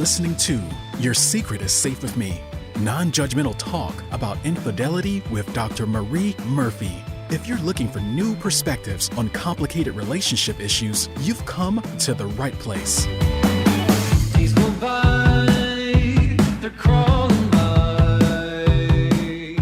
listening to Your Secret is Safe with Me, non-judgmental talk about infidelity with Dr. Marie Murphy. If you're looking for new perspectives on complicated relationship issues, you've come to the right place. Days go by, they're crawling by.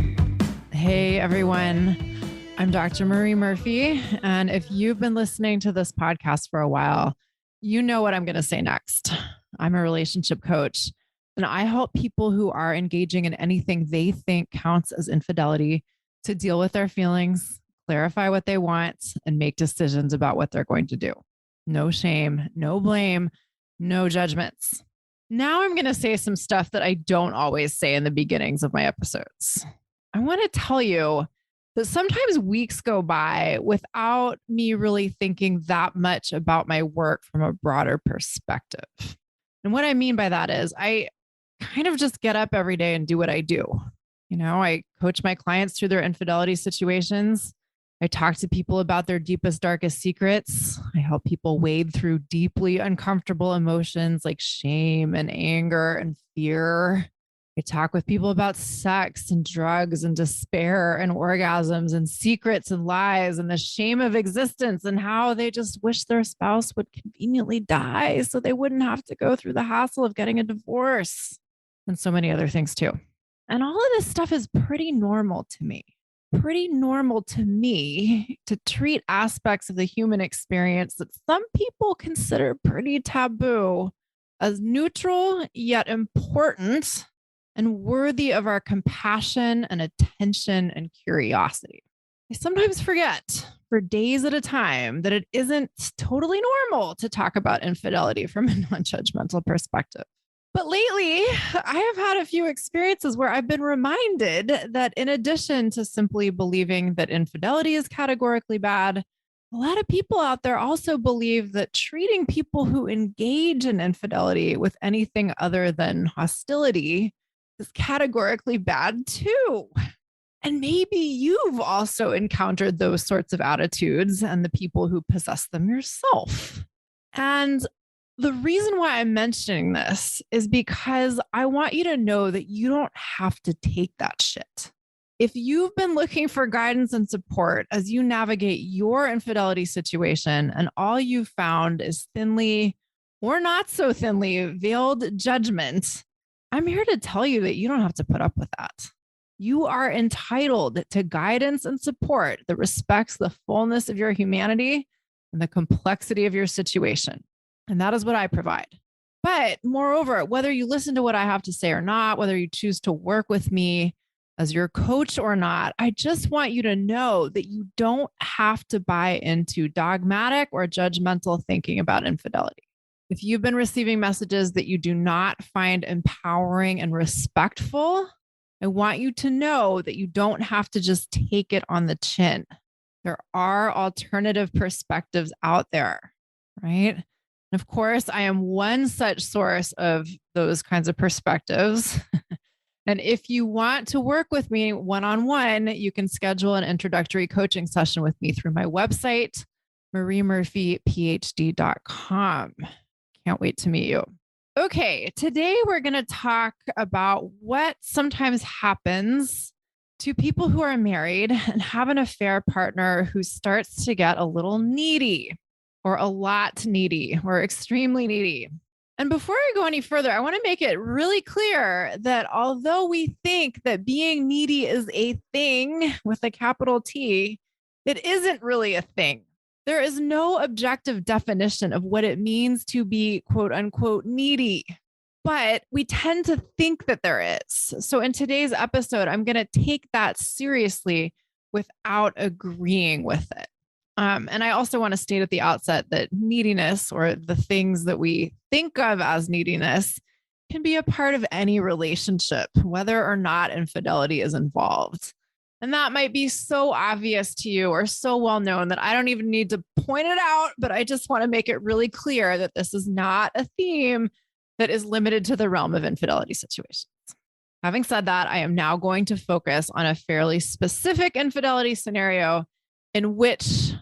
Hey everyone, I'm Dr. Marie Murphy, and if you've been listening to this podcast for a while, you know what I'm going to say next. I'm a relationship coach, and I help people who are engaging in anything they think counts as infidelity to deal with their feelings, clarify what they want, and make decisions about what they're going to do. No shame, no blame, no judgments. Now I'm going to say some stuff that I don't always say in the beginnings of my episodes. I want to tell you that sometimes weeks go by without me really thinking that much about my work from a broader perspective. And what I mean by that is I kind of just get up every day and do what I do. You know, I coach my clients through their infidelity situations. I talk to people about their deepest, darkest secrets. I help people wade through deeply uncomfortable emotions like shame and anger and fear. I talk with people about sex and drugs and despair and orgasms and secrets and lies and the shame of existence and how they just wish their spouse would conveniently die so they wouldn't have to go through the hassle of getting a divorce and so many other things too. And all of this stuff is pretty normal to me. Pretty normal to me to treat aspects of the human experience that some people consider pretty taboo as neutral yet important and worthy of our compassion and attention and curiosity. I sometimes forget for days at a time that it isn't totally normal to talk about infidelity from a non-judgmental perspective. But lately, I have had a few experiences where I've been reminded that in addition to simply believing that infidelity is categorically bad, a lot of people out there also believe that treating people who engage in infidelity with anything other than hostility is categorically bad too. And maybe you've also encountered those sorts of attitudes and the people who possess them yourself. And the reason why I'm mentioning this is because I want you to know that you don't have to take that shit. If you've been looking for guidance and support as you navigate your infidelity situation and all you've found is thinly or not so thinly veiled judgment, I'm here to tell you that you don't have to put up with that. You are entitled to guidance and support that respects the fullness of your humanity and the complexity of your situation. And that is what I provide. But moreover, whether you listen to what I have to say or not, whether you choose to work with me as your coach or not, I just want you to know that you don't have to buy into dogmatic or judgmental thinking about infidelity. If you've been receiving messages that you do not find empowering and respectful, I want you to know that you don't have to just take it on the chin. There are alternative perspectives out there, right? And of course, I am one such source of those kinds of perspectives. And if you want to work with me one-on-one, you can schedule an introductory coaching session with me through my website, mariemurphyphd.com. Can't wait to meet you. Okay, today we're going to talk about what sometimes happens to people who are married and have an affair partner who starts to get a little needy or a lot needy or extremely needy. And before I go any further, I want to make it really clear that although we think that being needy is a thing with a capital T, it isn't really a thing. There is no objective definition of what it means to be quote unquote needy, but we tend to think that there is. So in today's episode, I'm going to take that seriously without agreeing with it. And I also want to state at the outset that neediness, or the things that we think of as neediness, can be a part of any relationship, whether or not infidelity is involved. And that might be so obvious to you or so well known that I don't even need to point it out, but I just want to make it really clear that this is not a theme that is limited to the realm of infidelity situations. Having said that, I am now going to focus on a fairly specific infidelity scenario in which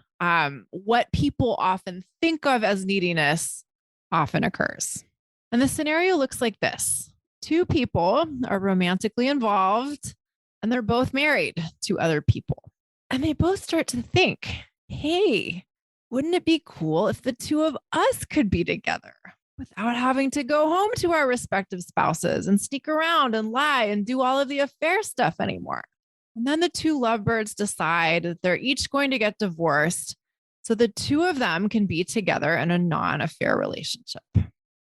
what people often think of as neediness often occurs. And the scenario looks like this. Two people are romantically involved and they're both married to other people. And they both start to think, hey, wouldn't it be cool if the two of us could be together without having to go home to our respective spouses and sneak around and lie and do all of the affair stuff anymore? And then the two lovebirds decide that they're each going to get divorced so the two of them can be together in a non-affair relationship.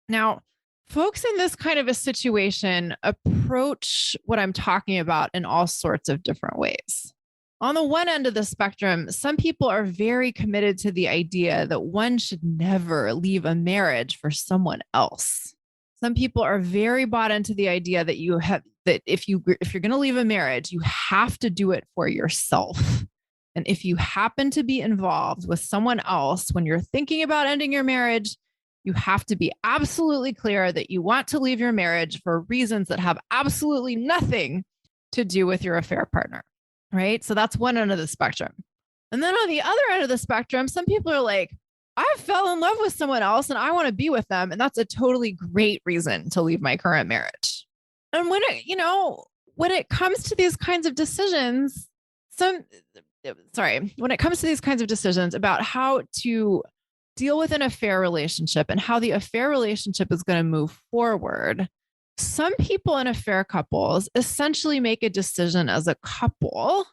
Now, folks in this kind of a situation approach what I'm talking about in all sorts of different ways. On the one end of the spectrum, some people are very committed to the idea that one should never leave a marriage for someone else. Some people are very bought into the idea that if you're going to leave a marriage, you have to do it for yourself. And if you happen to be involved with someone else when you're thinking about ending your marriage, you have to be absolutely clear that you want to leave your marriage for reasons that have absolutely nothing to do with your affair partner, right? So that's one end of the spectrum. And then on the other end of the spectrum, some people are like, I fell in love with someone else and I want to be with them. And that's a totally great reason to leave my current marriage. And when it comes to these kinds of decisions, when it comes to these kinds of decisions about how to deal with an affair relationship and how the affair relationship is going to move forward, some people in affair couples essentially make a decision as a couple.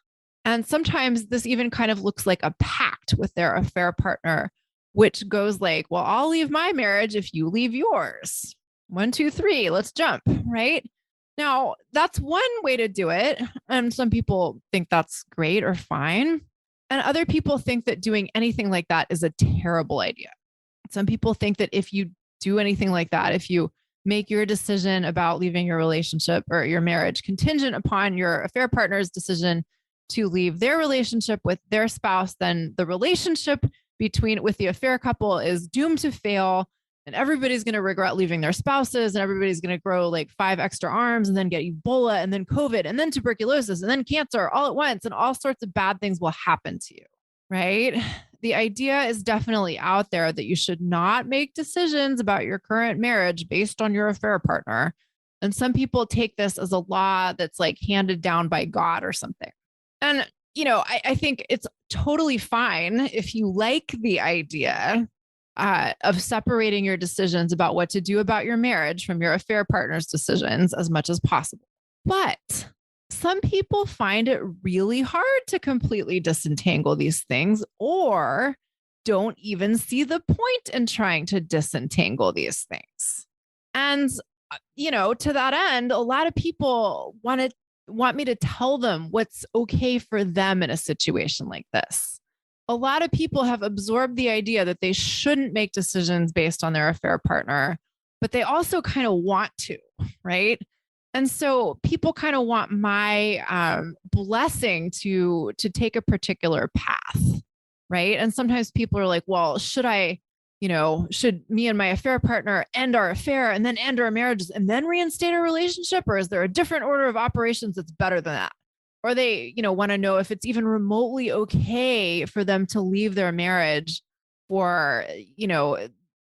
And sometimes this even kind of looks like a pact with their affair partner, which goes like, well, I'll leave my marriage if you leave yours. 1, 2, 3, let's jump, right? Now, that's one way to do it. And some people think that's great or fine. And other people think that doing anything like that is a terrible idea. Some people think that if you do anything like that, if you make your decision about leaving your relationship or your marriage contingent upon your affair partner's decision to leave their relationship with their spouse, then the relationship with the affair couple is doomed to fail. And everybody's going to regret leaving their spouses, and everybody's going to grow like 5 extra arms and then get Ebola and then COVID and then tuberculosis and then cancer all at once. And all sorts of bad things will happen to you, right? The idea is definitely out there that you should not make decisions about your current marriage based on your affair partner. And some people take this as a law that's like handed down by God or something. And, I think it's totally fine if you like the idea of separating your decisions about what to do about your marriage from your affair partner's decisions as much as possible. But some people find it really hard to completely disentangle these things, or don't even see the point in trying to disentangle these things. And, to that end, a lot of people want me to tell them what's okay for them in a situation like this. A lot of people have absorbed the idea that they shouldn't make decisions based on their affair partner, but they also kind of want to, right? And so people kind of want my blessing to take a particular path, right? And sometimes people are like, well, should me and my affair partner end our affair and then end our marriages and then reinstate our relationship? Or is there a different order of operations that's better than that? Or they, want to know if it's even remotely okay for them to leave their marriage for,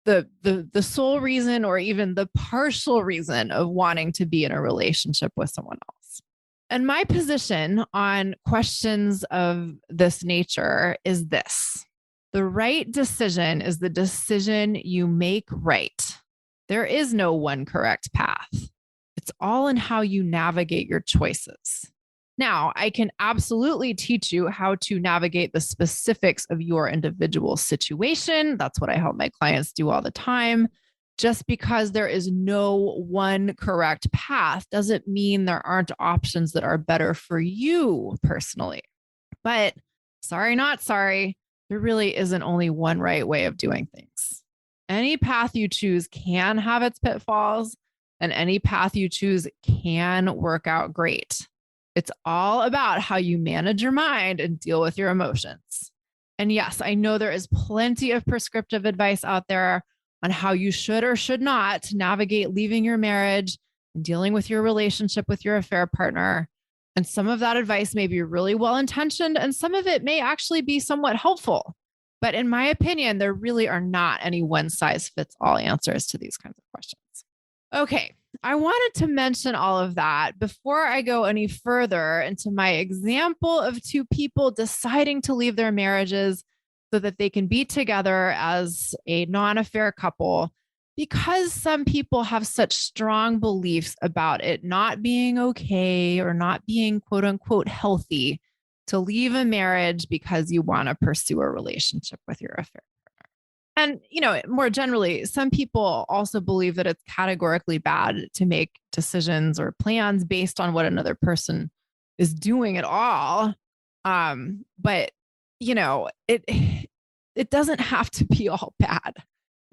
the sole reason or even the partial reason of wanting to be in a relationship with someone else. And my position on questions of this nature is this: the right decision is the decision you make right. There is no one correct path. It's all in how you navigate your choices. Now, I can absolutely teach you how to navigate the specifics of your individual situation. That's what I help my clients do all the time. Just because there is no one correct path doesn't mean there aren't options that are better for you personally. But sorry, not sorry, there really isn't only one right way of doing things. Any path you choose can have its pitfalls, and any path you choose can work out great. It's all about how you manage your mind and deal with your emotions. And yes, I know there is plenty of prescriptive advice out there on how you should or should not navigate leaving your marriage and dealing with your relationship with your affair partner. And some of that advice may be really well-intentioned, and some of it may actually be somewhat helpful. But in my opinion, there really are not any one-size-fits-all answers to these kinds of questions. Okay. I wanted to mention all of that before I go any further into my example of two people deciding to leave their marriages so that they can be together as a non affair couple, because some people have such strong beliefs about it not being okay or not being quote unquote healthy to leave a marriage because you want to pursue a relationship with your affair. And, more generally, some people also believe that it's categorically bad to make decisions or plans based on what another person is doing at all. But, it it doesn't have to be all bad.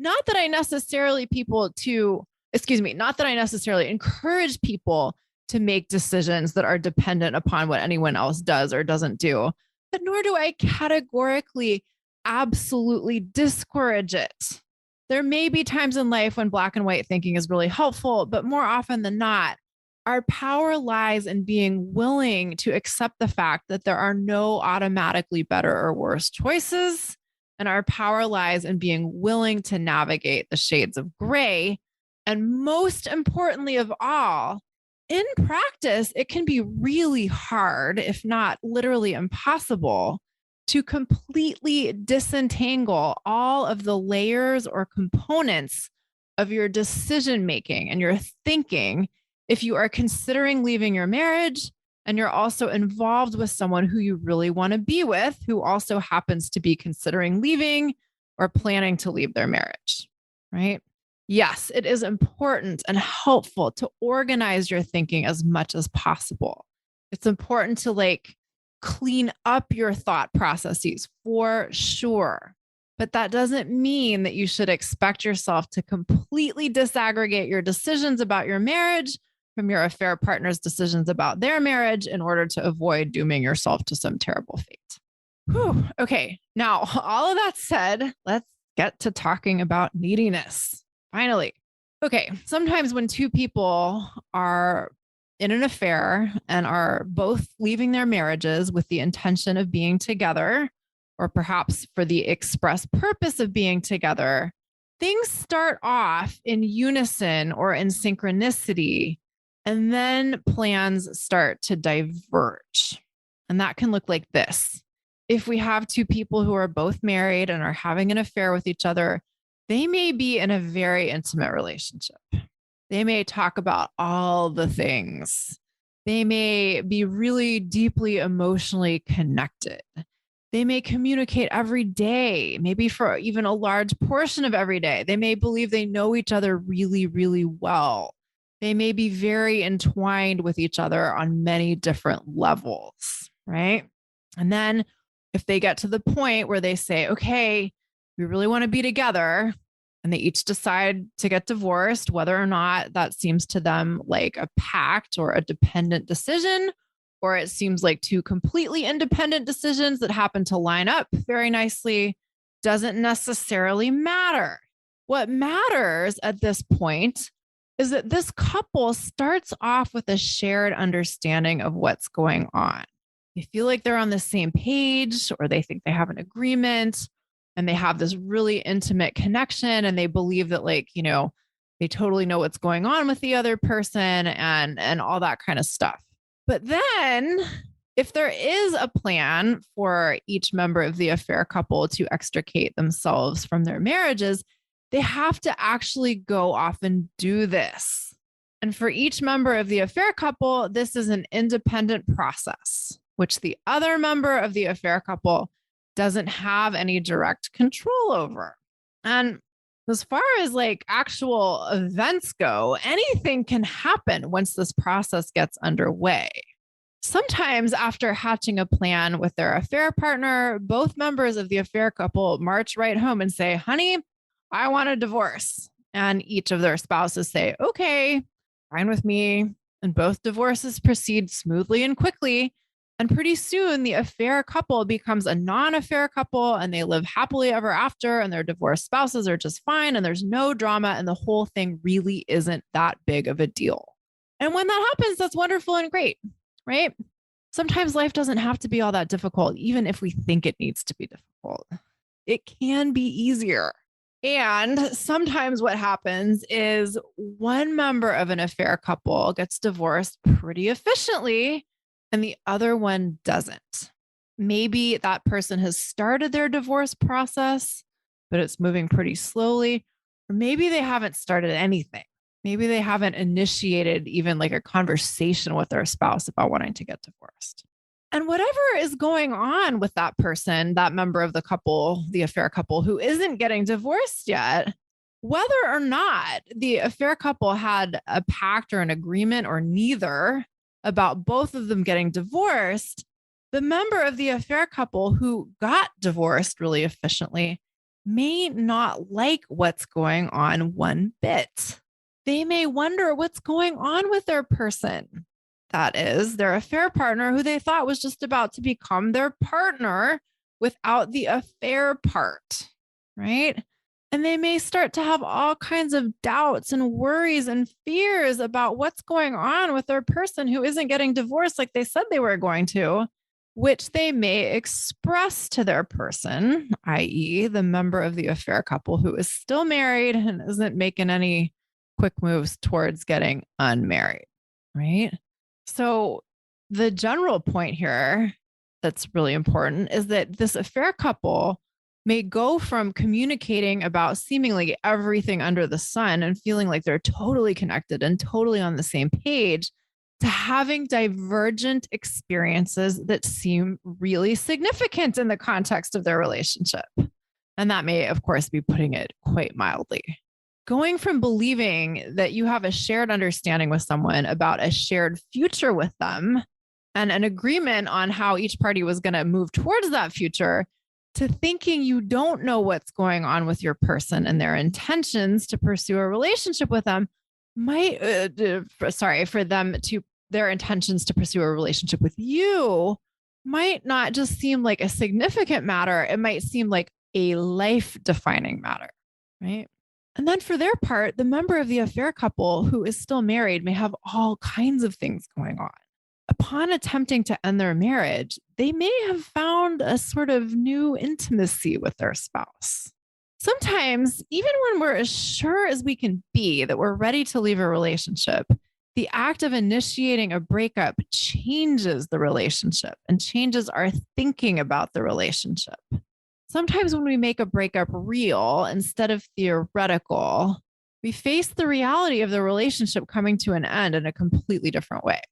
Not that I necessarily not that I necessarily encourage people to make decisions that are dependent upon what anyone else does or doesn't do, but nor do I categorically absolutely discourage it. There may be times in life when black and white thinking is really helpful, but more often than not, our power lies in being willing to accept the fact that there are no automatically better or worse choices. And our power lies in being willing to navigate the shades of gray. And most importantly of all, in practice, it can be really hard, if not literally impossible, to completely disentangle all of the layers or components of your decision making and your thinking if you are considering leaving your marriage and you're also involved with someone who you really want to be with, who also happens to be considering leaving or planning to leave their marriage, right? Yes, it is important and helpful to organize your thinking as much as possible. It's important to clean up your thought processes for sure. But that doesn't mean that you should expect yourself to completely disaggregate your decisions about your marriage from your affair partner's decisions about their marriage in order to avoid dooming yourself to some terrible fate. Whew. Okay. Now, all of that said, let's get to talking about neediness. Finally. Okay. Sometimes when two people are in an affair and are both leaving their marriages with the intention of being together, or perhaps for the express purpose of being together, things start off in unison or in synchronicity, and then plans start to diverge. And that can look like this. If we have two people who are both married and are having an affair with each other, they may be in a very intimate relationship. They may talk about all the things. They may be really deeply emotionally connected. They may communicate every day, maybe for even a large portion of every day. They may believe they know each other really, really well. They may be very entwined with each other on many different levels, right? And then if they get to the point where they say, okay, we really want to be together, and they each decide to get divorced, whether or not that seems to them like a pact or a dependent decision, or it seems like two completely independent decisions that happen to line up very nicely, doesn't necessarily matter. What matters at this point is that this couple starts off with a shared understanding of what's going on. They feel like they're on the same page, or they think they have an agreement, and they have this really intimate connection, and they believe that they totally know what's going on with the other person and all that kind of stuff. But then if there is a plan for each member of the affair couple to extricate themselves from their marriages, they have to actually go off and do this. And for each member of the affair couple, this is an independent process, which the other member of the affair couple doesn't have any direct control over. And as far as actual events go, anything can happen once this process gets underway. Sometimes after hatching a plan with their affair partner, both members of the affair couple march right home and say, honey, I want a divorce. And each of their spouses say, okay, fine with me. And both divorces proceed smoothly and quickly. And pretty soon, the affair couple becomes a non-affair couple, and they live happily ever after, and their divorced spouses are just fine, and there's no drama, and the whole thing really isn't that big of a deal. And when that happens, that's wonderful and great, right? Sometimes life doesn't have to be all that difficult, even if we think it needs to be difficult. It can be easier. And sometimes what happens is one member of an affair couple gets divorced pretty efficiently and the other one doesn't. Maybe that person has started their divorce process, but it's moving pretty slowly. Or maybe they haven't started anything. Maybe they haven't initiated even like a conversation with their spouse about wanting to get divorced. And whatever is going on with that person, that member of the couple, the affair couple who isn't getting divorced yet, whether or not the affair couple had a pact or an agreement or neither about both of them getting divorced, the member of the affair couple who got divorced really efficiently may not like what's going on one bit. They may wonder what's going on with their person. That is their affair partner who they thought was just about to become their partner without the affair part, right? And they may start to have all kinds of doubts and worries and fears about what's going on with their person who isn't getting divorced like they said they were going to, which they may express to their person, i.e., the member of the affair couple who is still married and isn't making any quick moves towards getting unmarried, right? So the general point here that's really important is that this affair couple may go from communicating about seemingly everything under the sun and feeling like they're totally connected and totally on the same page to having divergent experiences that seem really significant in the context of their relationship. And that may, of course, be putting it quite mildly. Going from believing that you have a shared understanding with someone about a shared future with them and an agreement on how each party was going to move towards that future to thinking you don't know what's going on with your person and their intentions to pursue a relationship with them might, for them to, their intentions to pursue a relationship with you might not just seem like a significant matter. It might seem like a life defining matter, right? And then for their part, the member of the affair couple who is still married may have all kinds of things going on. Upon attempting to end their marriage, they may have found a sort of new intimacy with their spouse. Sometimes, even when we're as sure as we can be that we're ready to leave a relationship, the act of initiating a breakup changes the relationship and changes our thinking about the relationship. Sometimes when we make a breakup real instead of theoretical, we face the reality of the relationship coming to an end in a completely different way.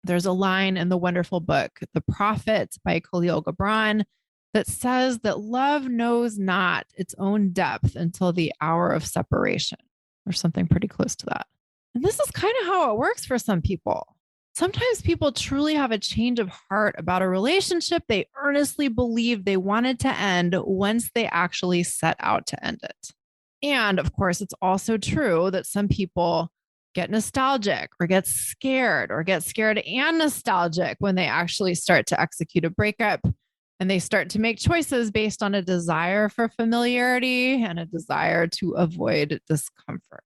There's a line in the wonderful book, The Prophet by Khalil Gibran, that says that love knows not its own depth until the hour of separation, or something pretty close to that. And this is kind of how it works for some people. Sometimes people truly have a change of heart about a relationship they earnestly believed they wanted to end once they actually set out to end it. And of course, it's also true that some people get nostalgic or get scared and nostalgic when they actually start to execute a breakup and they start to make choices based on a desire for familiarity and a desire to avoid discomfort.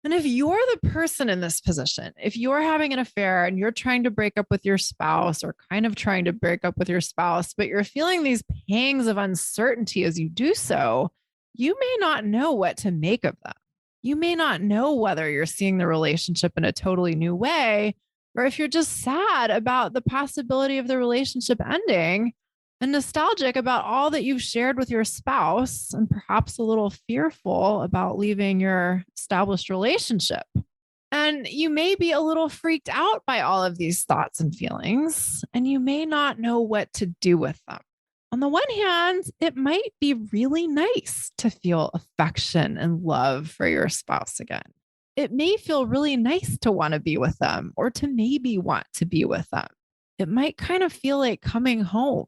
And if you're the person in this position, if you're having an affair and you're trying to break up with your spouse or kind of trying to break up with your spouse, but you're feeling these pangs of uncertainty as you do so, you may not know what to make of them. You may not know whether you're seeing the relationship in a totally new way, or if you're just sad about the possibility of the relationship ending and nostalgic about all that you've shared with your spouse and perhaps a little fearful about leaving your established relationship. And you may be a little freaked out by all of these thoughts and feelings, and you may not know what to do with them. On the one hand, it might be really nice to feel affection and love for your spouse again. It may feel really nice to want to be with them or to maybe want to be with them. It might kind of feel like coming home.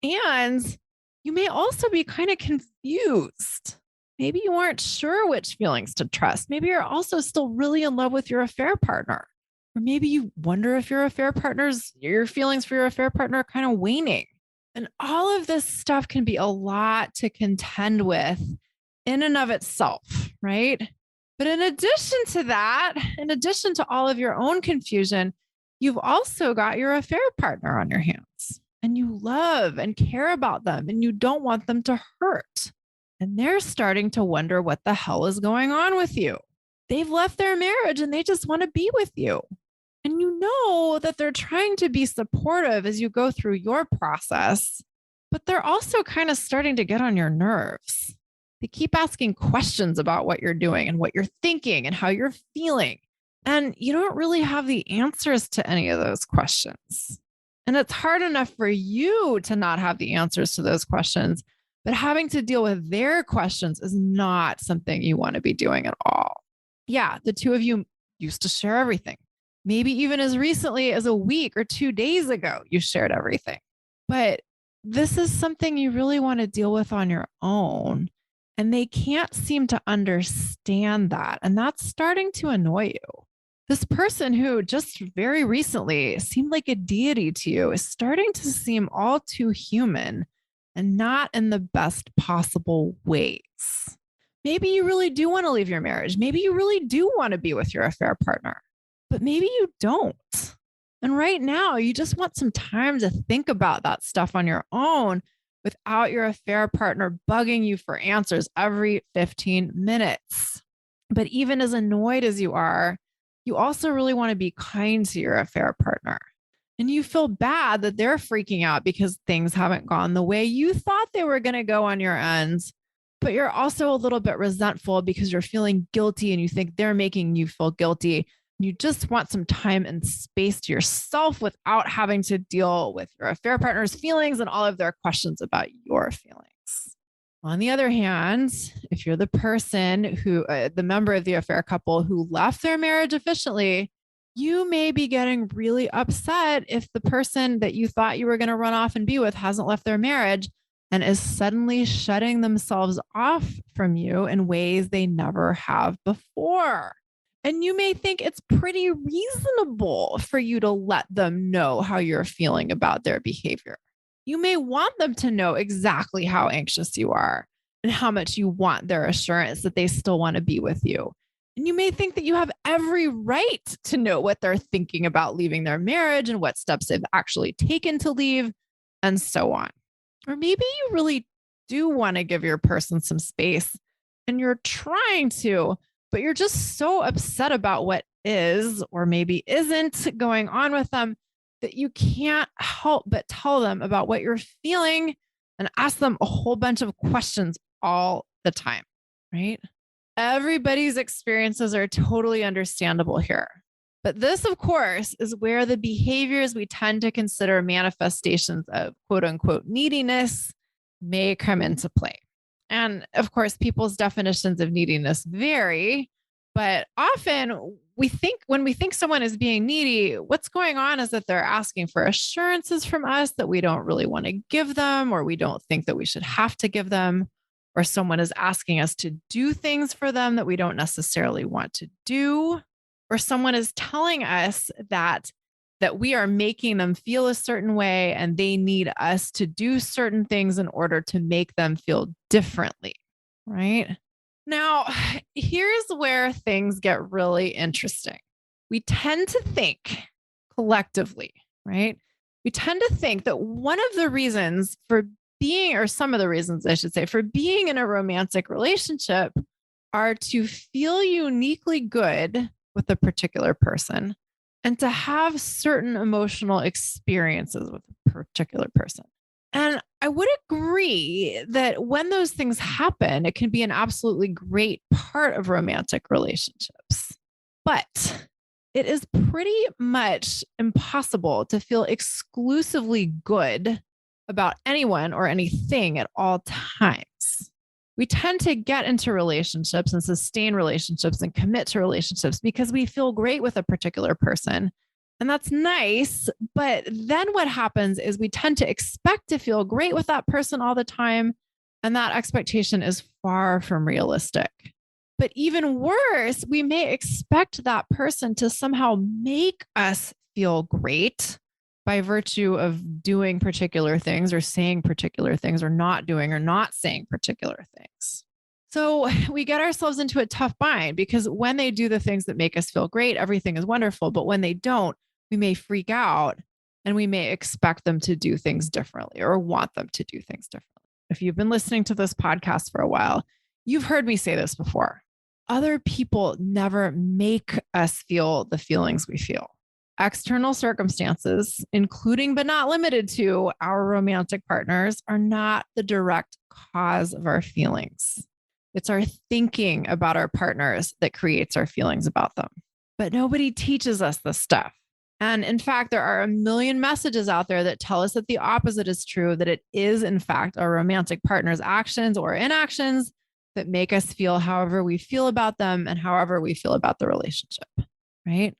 And you may also be kind of confused. Maybe you aren't sure which feelings to trust. Maybe you're also still really in love with your affair partner. Or maybe you wonder if your feelings for your affair partner are kind of waning. And all of this stuff can be a lot to contend with in and of itself, right? But in addition to that, in addition to all of your own confusion, you've also got your affair partner on your hands and you love and care about them and you don't want them to hurt. and they're starting to wonder what the hell is going on with you. They've left their marriage and they just want to be with you. And you know that they're trying to be supportive as you go through your process, but they're also kind of starting to get on your nerves. They keep asking questions about what you're doing and what you're thinking and how you're feeling. And you don't really have the answers to any of those questions. And it's hard enough for you to not have the answers to those questions, but having to deal with their questions is not something you want to be doing at all. Yeah, the two of you used to share everything. Maybe even as recently as a week or 2 days ago, you shared everything. But this is something you really want to deal with on your own. And they can't seem to understand that. And that's starting to annoy you. This person who just very recently seemed like a deity to you is starting to seem all too human and not in the best possible ways. Maybe you really do want to leave your marriage. Maybe you really do want to be with your affair partner, but maybe you don't. And right now, you just want some time to think about that stuff on your own without your affair partner bugging you for answers every 15 minutes. But even as annoyed as you are, you also really want to be kind to your affair partner. And you feel bad that they're freaking out because things haven't gone the way you thought they were going to go on your end. But you're also a little bit resentful because you're feeling guilty and you think they're making you feel guilty. You just want some time and space to yourself without having to deal with your affair partner's feelings and all of their questions about your feelings. On the other hand, if you're the person who, the member of the affair couple who left their marriage efficiently, you may be getting really upset if the person that you thought you were going to run off and be with hasn't left their marriage and is suddenly shutting themselves off from you in ways they never have before. And you may think it's pretty reasonable for you to let them know how you're feeling about their behavior. You may want them to know exactly how anxious you are and how much you want their assurance that they still want to be with you. And you may think that you have every right to know what they're thinking about leaving their marriage and what steps they've actually taken to leave, and so on. Or maybe you really do want to give your person some space and you're trying to, but you're just so upset about what is or maybe isn't going on with them that you can't help but tell them about what you're feeling and ask them a whole bunch of questions all the time, right? Everybody's experiences are totally understandable here. But this, of course, is where the behaviors we tend to consider manifestations of quote unquote neediness may come into play. And of course, people's definitions of neediness vary, but often when we think someone is being needy, what's going on is that they're asking for assurances from us that we don't really want to give them, or we don't think that we should have to give them, or someone is asking us to do things for them that we don't necessarily want to do, or someone is telling us that we are making them feel a certain way and they need us to do certain things in order to make them feel differently, right? Now, here's where things get really interesting. We tend to think collectively, right? We tend to think that one of the reasons for being, or some of the reasons I should say, for being in a romantic relationship are to feel uniquely good with a particular person and to have certain emotional experiences with a particular person. And I would agree that when those things happen, it can be an absolutely great part of romantic relationships. But it is pretty much impossible to feel exclusively good about anyone or anything at all times. We tend to get into relationships and sustain relationships and commit to relationships because we feel great with a particular person. And that's nice. But then what happens is we tend to expect to feel great with that person all the time. And that expectation is far from realistic. But even worse, we may expect that person to somehow make us feel great by virtue of doing particular things or saying particular things or not doing or not saying particular things. So we get ourselves into a tough bind because when they do the things that make us feel great, everything is wonderful. But when they don't, we may freak out and we may expect them to do things differently or want them to do things differently. if you've been listening to this podcast for a while, you've heard me say this before. Other people never make us feel the feelings we feel. External circumstances, including but not limited to our romantic partners, are not the direct cause of our feelings. It's our thinking about our partners that creates our feelings about them. But nobody teaches us this stuff. And in fact, there are a million messages out there that tell us that the opposite is true, that it is, in fact, our romantic partner's actions or inactions that make us feel however we feel about them and however we feel about the relationship, right?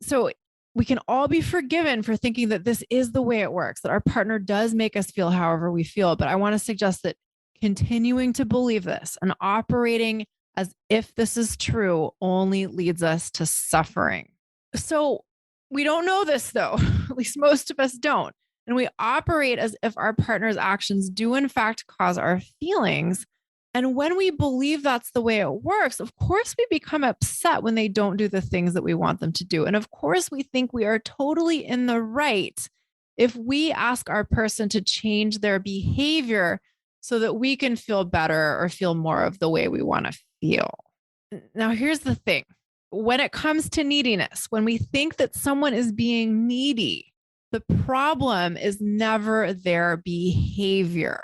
So we can all be forgiven for thinking that this is the way it works, that our partner does make us feel however we feel. But I want to suggest that continuing to believe this and operating as if this is true only leads us to suffering. So we don't know this though, at least most of us don't. And we operate as if our partner's actions do in fact cause our feelings. And when we believe that's the way it works, of course, we become upset when they don't do the things that we want them to do. And of course, we think we are totally in the right if we ask our person to change their behavior so that we can feel better or feel more of the way we want to feel. Now, here's the thing. When it comes to neediness, when we think that someone is being needy, the problem is never their behavior.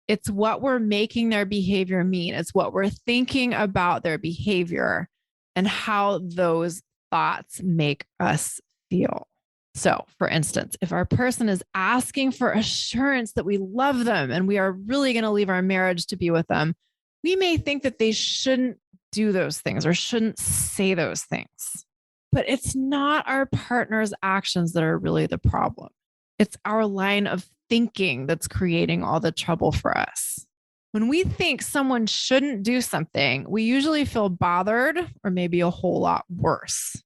It's what we're making their behavior mean. It's what we're thinking about their behavior and how those thoughts make us feel. So, for instance, if our person is asking for assurance that we love them and we are really going to leave our marriage to be with them, we may think that they shouldn't do those things or shouldn't say those things. But it's not our partner's actions that are really the problem. It's our line of thinking that's creating all the trouble for us. When we think someone shouldn't do something, we usually feel bothered or maybe a whole lot worse.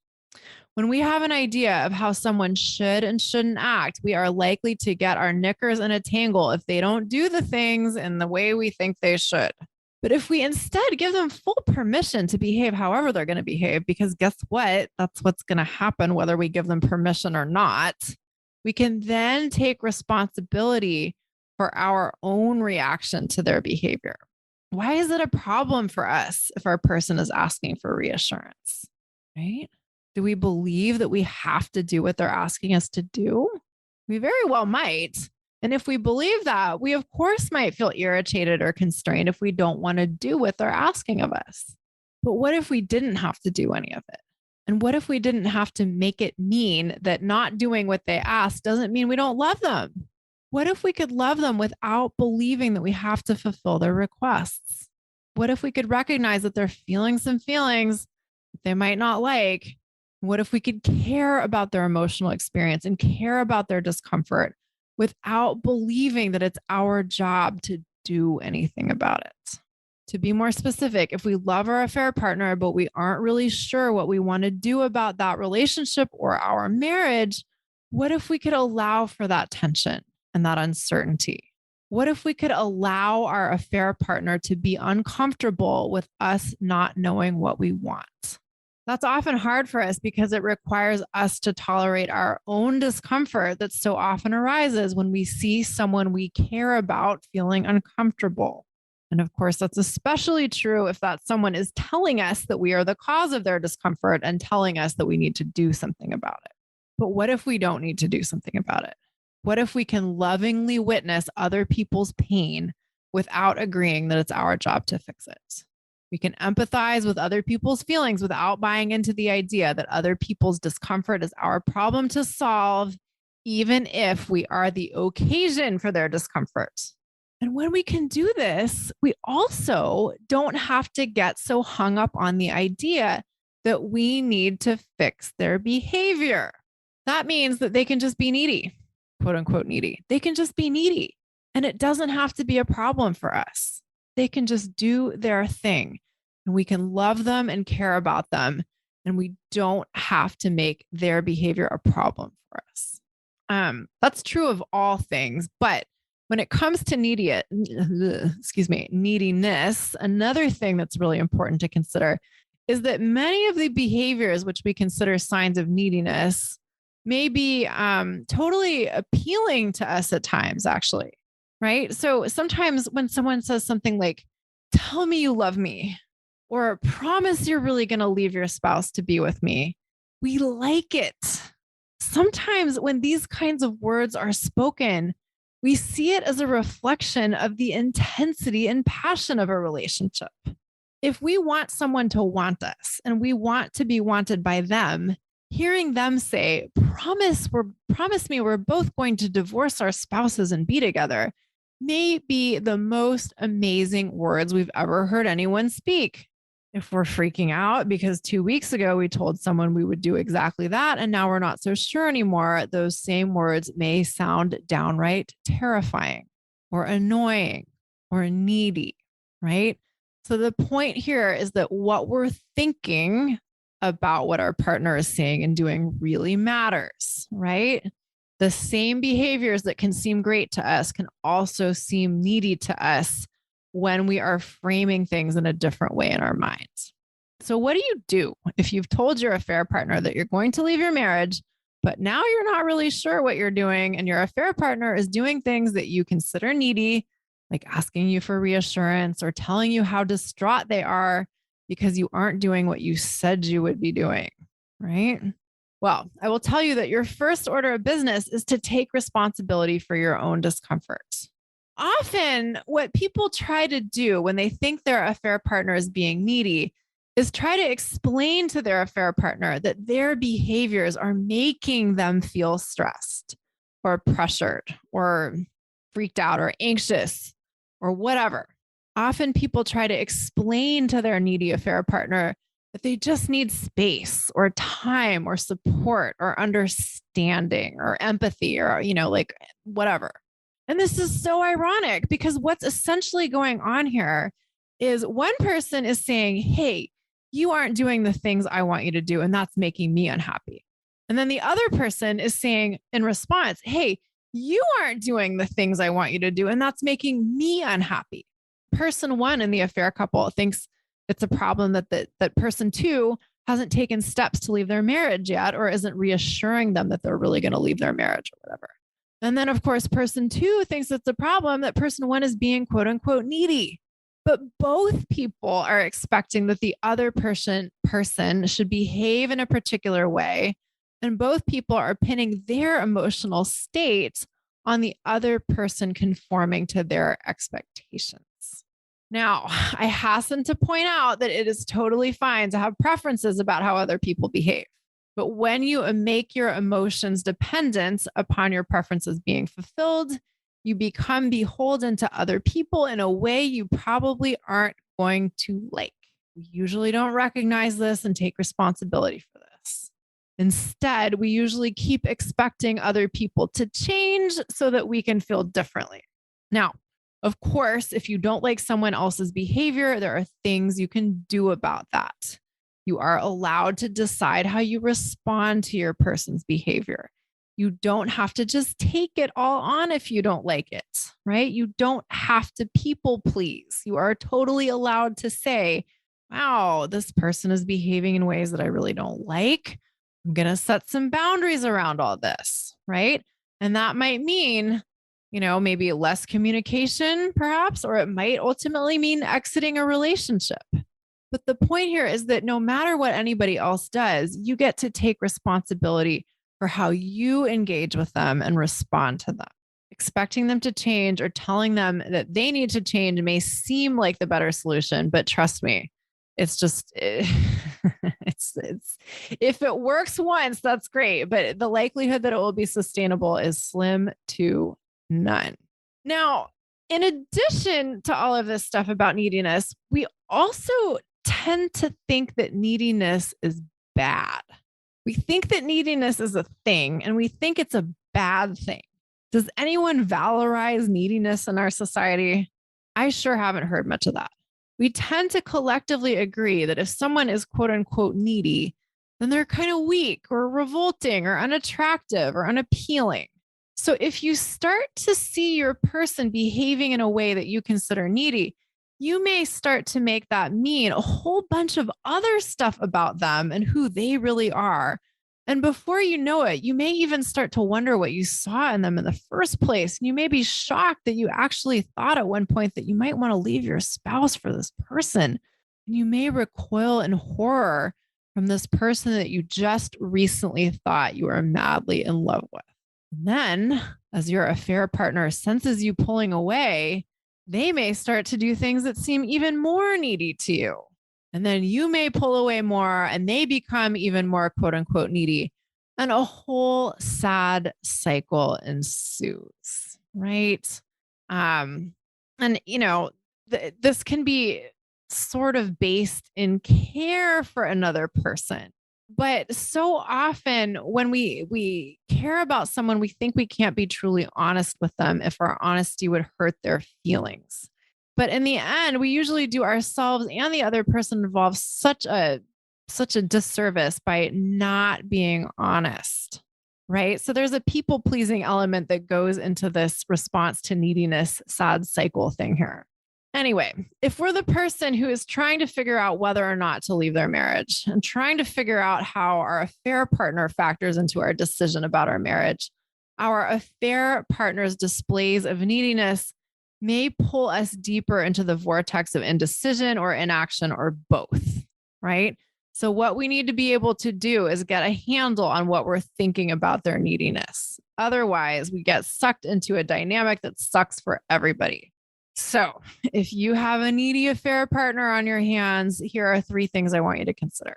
When we have an idea of how someone should and shouldn't act, we are likely to get our knickers in a tangle if they don't do the things in the way we think they should. But if we instead give them full permission to behave however they're going to behave, because guess what? That's what's going to happen whether we give them permission or not. We can then take responsibility for our own reaction to their behavior. Why is it a problem for us if our person is asking for reassurance, right? Do we believe that we have to do what they're asking us to do? We very well might. And if we believe that, we of course might feel irritated or constrained if we don't want to do what they're asking of us. But what if we didn't have to do any of it? And what if we didn't have to make it mean that not doing what they ask doesn't mean we don't love them? What if we could love them without believing that we have to fulfill their requests? What if we could recognize that they're feeling some feelings that they might not like? What if we could care about their emotional experience and care about their discomfort without believing that it's our job to do anything about it? To be more specific, if we love our affair partner, but we aren't really sure what we want to do about that relationship or our marriage, what if we could allow for that tension and that uncertainty? What if we could allow our affair partner to be uncomfortable with us not knowing what we want? That's often hard for us because it requires us to tolerate our own discomfort that so often arises when we see someone we care about feeling uncomfortable. And of course, that's especially true if that someone is telling us that we are the cause of their discomfort and telling us that we need to do something about it. But what if we don't need to do something about it? What if we can lovingly witness other people's pain without agreeing that it's our job to fix it? We can empathize with other people's feelings without buying into the idea that other people's discomfort is our problem to solve, even if we are the occasion for their discomfort. And when we can do this, we also don't have to get so hung up on the idea that we need to fix their behavior. That means that they can just be needy, quote unquote needy. They can just be needy, and it doesn't have to be a problem for us. They can just do their thing, and we can love them and care about them, and we don't have to make their behavior a problem for us. That's true of all things, but when it comes to neediness, another thing that's really important to consider is that many of the behaviors which we consider signs of neediness may be totally appealing to us at times, actually. right? So sometimes when someone says something like, tell me you love me, or promise you're really going to leave your spouse to be with me, we like it. Sometimes when these kinds of words are spoken, we see it as a reflection of the intensity and passion of a relationship. If we want someone to want us and we want to be wanted by them, hearing them say, promise me we're both going to divorce our spouses and be together, may be the most amazing words we've ever heard anyone speak. If we're freaking out because 2 weeks ago we told someone we would do exactly that, and now we're not so sure anymore, those same words may sound downright terrifying or annoying or needy, right? So the point here is that what we're thinking about what our partner is saying and doing really matters, right? The same behaviors that can seem great to us can also seem needy to us when we are framing things in a different way in our minds. So, what do you do if you've told your affair partner that you're going to leave your marriage, but now you're not really sure what you're doing, and your affair partner is doing things that you consider needy, like asking you for reassurance or telling you how distraught they are because you aren't doing what you said you would be doing, right? Well, I will tell you that your first order of business is to take responsibility for your own discomfort. Often, what people try to do when they think their affair partner is being needy is try to explain to their affair partner that their behaviors are making them feel stressed or pressured or freaked out or anxious or whatever. Often, people try to explain to their needy affair partner that they just need space or time or support or understanding or empathy or, like whatever. And this is so ironic because what's essentially going on here is one person is saying, hey, you aren't doing the things I want you to do, and that's making me unhappy. And then the other person is saying in response, hey, you aren't doing the things I want you to do, and that's making me unhappy. Person one in the affair couple thinks it's a problem that person two hasn't taken steps to leave their marriage yet, or isn't reassuring them that they're really going to leave their marriage or whatever. And then, of course, person two thinks it's a problem that person one is being quote unquote needy. But both people are expecting that the other person should behave in a particular way. And both people are pinning their emotional state on the other person conforming to their expectations. Now, I hasten to point out that it is totally fine to have preferences about how other people behave. But when you make your emotions dependent upon your preferences being fulfilled, you become beholden to other people in a way you probably aren't going to like. We usually don't recognize this and take responsibility for this. Instead, we usually keep expecting other people to change so that we can feel differently. Now, of course, if you don't like someone else's behavior, there are things you can do about that. You are allowed to decide how you respond to your person's behavior. You don't have to just take it all on if you don't like it, right? You don't have to people please. You are totally allowed to say, wow, this person is behaving in ways that I really don't like. I'm going to set some boundaries around all this, right? And that might mean, maybe less communication, perhaps, or it might ultimately mean exiting a relationship. But the point here is that no matter what anybody else does, you get to take responsibility for how you engage with them and respond to them. Expecting them to change or telling them that they need to change may seem like the better solution, but trust me, it's just, it's if it works once, that's great. But the likelihood that it will be sustainable is slim to none. Now, in addition to all of this stuff about neediness, we also tend to think that neediness is bad. We think that neediness is a thing, and we think it's a bad thing. Does anyone valorize neediness in our society? I sure haven't heard much of that. We tend to collectively agree that if someone is quote unquote needy, then they're kind of weak or revolting or unattractive or unappealing. So if you start to see your person behaving in a way that you consider needy, you may start to make that mean a whole bunch of other stuff about them and who they really are, And before you know it, you may even start to wonder what you saw in them in the first place. And you may be shocked that you actually thought at one point that you might want to leave your spouse for this person. And you may recoil in horror from this person that you just recently thought you were madly in love with. And then, as your affair partner senses you pulling away, they may start to do things that seem even more needy to you. And then you may pull away more and they become even more quote unquote needy. And a whole sad cycle ensues, right? And, this can be sort of based in care for another person. But so often when we care about someone, we think we can't be truly honest with them if our honesty would hurt their feelings. But in the end, we usually do ourselves and the other person involved such a disservice by not being honest. Right. So there's a people pleasing element that goes into this response to neediness, sad cycle thing here. Anyway, if we're the person who is trying to figure out whether or not to leave their marriage and trying to figure out how our affair partner factors into our decision about our marriage, our affair partner's displays of neediness may pull us deeper into the vortex of indecision or inaction or both, right? So what we need to be able to do is get a handle on what we're thinking about their neediness. Otherwise, we get sucked into a dynamic that sucks for everybody. So if you have a needy affair partner on your hands, here are 3 things I want you to consider.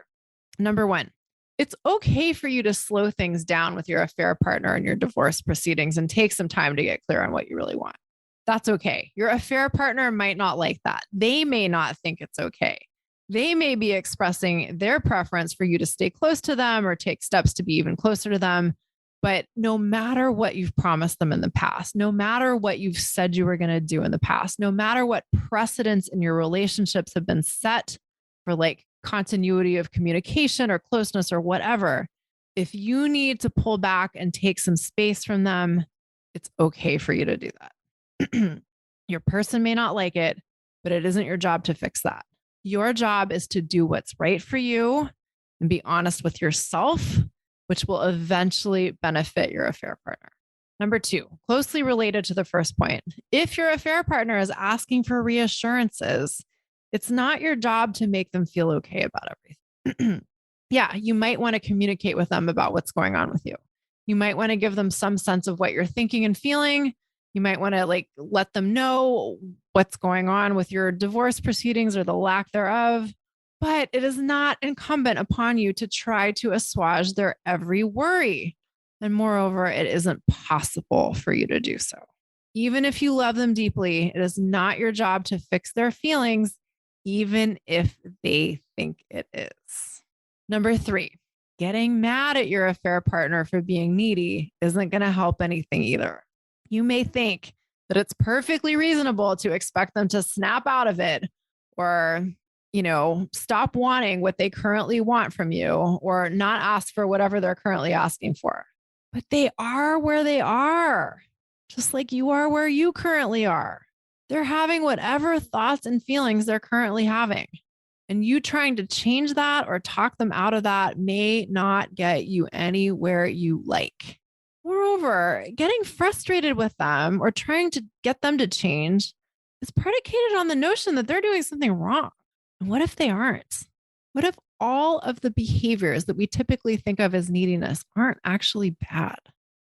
Number 1, it's okay for you to slow things down with your affair partner in your divorce proceedings and take some time to get clear on what you really want. That's okay. Your affair partner might not like that. They may not think it's okay. They may be expressing their preference for you to stay close to them or take steps to be even closer to them. But no matter what you've promised them in the past, no matter what you've said you were going to do in the past, no matter what precedents in your relationships have been set for like continuity of communication or closeness or whatever, if you need to pull back and take some space from them, it's okay for you to do that. Your person may not like it, but it isn't your job to fix that. Your job is to do what's right for you and be honest with yourself, which will eventually benefit your affair partner. Number 2, closely related to the first point, if your affair partner is asking for reassurances, it's not your job to make them feel okay about everything. Yeah, you might want to communicate with them about what's going on with you. You might want to give them some sense of what you're thinking and feeling. You might want to let them know what's going on with your divorce proceedings or the lack thereof. But it is not incumbent upon you to try to assuage their every worry. And moreover, it isn't possible for you to do so. Even if you love them deeply, it is not your job to fix their feelings, even if they think it is. Number 3, getting mad at your affair partner for being needy isn't going to help anything either. You may think that it's perfectly reasonable to expect them to snap out of it or stop wanting what they currently want from you or not ask for whatever they're currently asking for. But they are where they are, just like you are where you currently are. They're having whatever thoughts and feelings they're currently having. And you trying to change that or talk them out of that may not get you anywhere you like. Moreover, getting frustrated with them or trying to get them to change is predicated on the notion that they're doing something wrong. And what if they aren't? What if all of the behaviors that we typically think of as neediness aren't actually bad?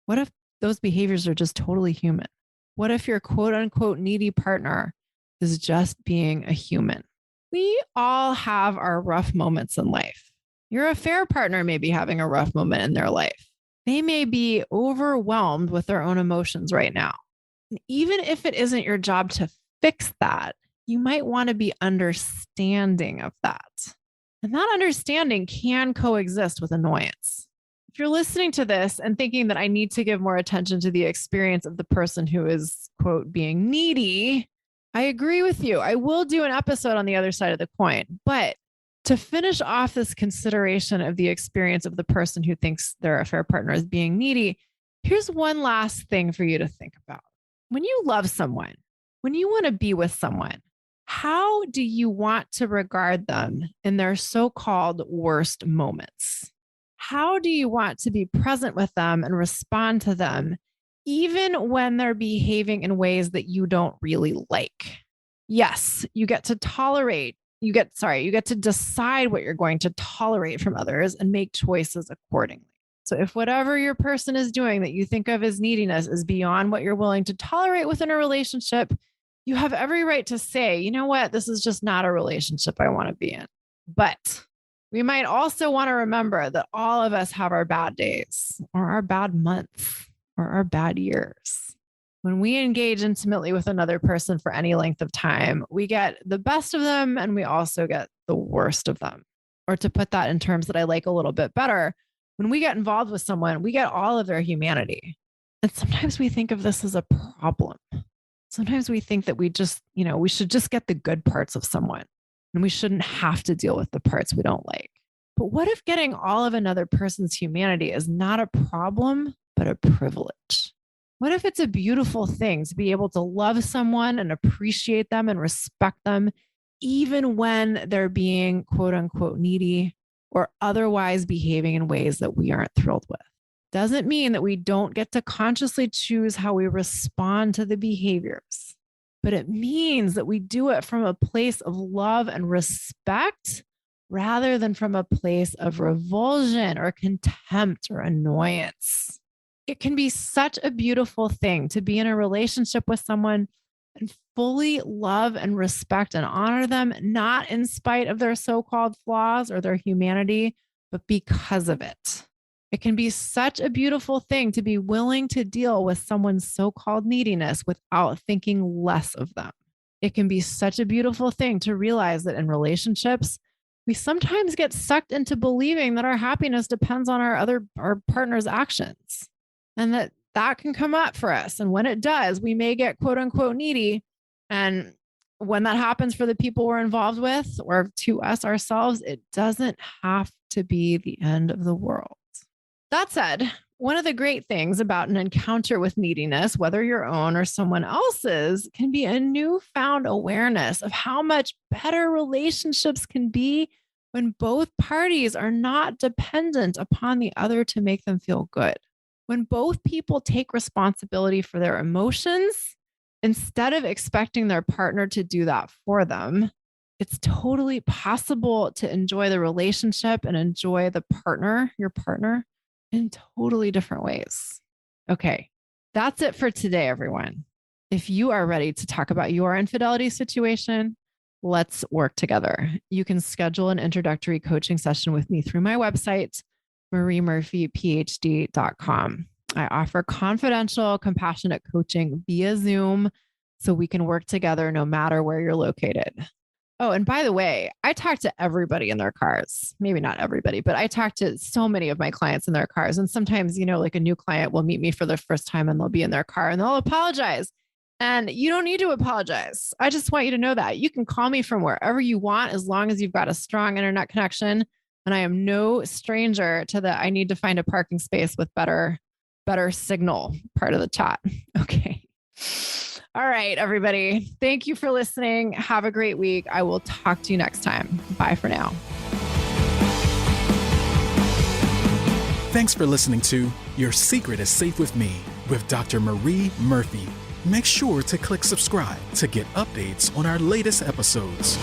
What if those behaviors are just totally human? What if your quote unquote needy partner is just being a human? We all have our rough moments in life. Your affair partner may be having a rough moment in their life. They may be overwhelmed with their own emotions right now. And even if it isn't your job to fix that, you might want to be understanding of that. And that understanding can coexist with annoyance. If you're listening to this and thinking that I need to give more attention to the experience of the person who is, quote, being needy, I agree with you. I will do an episode on the other side of the coin. But to finish off this consideration of the experience of the person who thinks their affair partner is being needy, here's one last thing for you to think about. When you love someone, when you want to be with someone, how do you want to regard them in their so-called worst moments? How do you want to be present with them and respond to them, even when they're behaving in ways that you don't really like? Yes, you get to decide what you're going to tolerate from others and make choices accordingly. So if whatever your person is doing that you think of as neediness is beyond what you're willing to tolerate within a relationship, you have every right to say, you know what, this is just not a relationship I want to be in. But we might also want to remember that all of us have our bad days or our bad months or our bad years. When we engage intimately with another person for any length of time, we get the best of them and we also get the worst of them. Or to put that in terms that I like a little bit better, when we get involved with someone, we get all of their humanity. And sometimes we think of this as a problem. Sometimes we think that we should just get the good parts of someone and we shouldn't have to deal with the parts we don't like. But what if getting all of another person's humanity is not a problem, but a privilege? What if it's a beautiful thing to be able to love someone and appreciate them and respect them, even when they're being quote unquote needy or otherwise behaving in ways that we aren't thrilled with? Doesn't mean that we don't get to consciously choose how we respond to the behaviors, but it means that we do it from a place of love and respect rather than from a place of revulsion or contempt or annoyance. It can be such a beautiful thing to be in a relationship with someone and fully love and respect and honor them, not in spite of their so-called flaws or their humanity, but because of it. It can be such a beautiful thing to be willing to deal with someone's so-called neediness without thinking less of them. It can be such a beautiful thing to realize that in relationships, we sometimes get sucked into believing that our happiness depends on our partner's actions, and that can come up for us. And when it does, we may get quote unquote needy. And when that happens for the people we're involved with or to us ourselves, it doesn't have to be the end of the world. That said, one of the great things about an encounter with neediness, whether your own or someone else's, can be a newfound awareness of how much better relationships can be when both parties are not dependent upon the other to make them feel good. When both people take responsibility for their emotions, instead of expecting their partner to do that for them, it's totally possible to enjoy the relationship and enjoy your partner, in totally different ways. Okay, that's it for today, everyone. If you are ready to talk about your infidelity situation, let's work together. You can schedule an introductory coaching session with me through my website, mariemurphyphd.com. I offer confidential, compassionate coaching via Zoom so we can work together no matter where you're located. Oh, and by the way, I talk to everybody in their cars. Maybe not everybody, but I talk to so many of my clients in their cars. And sometimes, like a new client will meet me for the first time and they'll be in their car and they'll apologize. And you don't need to apologize. I just want you to know that you can call me from wherever you want as long as you've got a strong internet connection. And I am no stranger to the I need to find a parking space with better signal part of the chat. Okay. All right, everybody. Thank you for listening. Have a great week. I will talk to you next time. Bye for now. Thanks for listening to Your Secret is Safe with Me with Dr. Marie Murphy. Make sure to click subscribe to get updates on our latest episodes.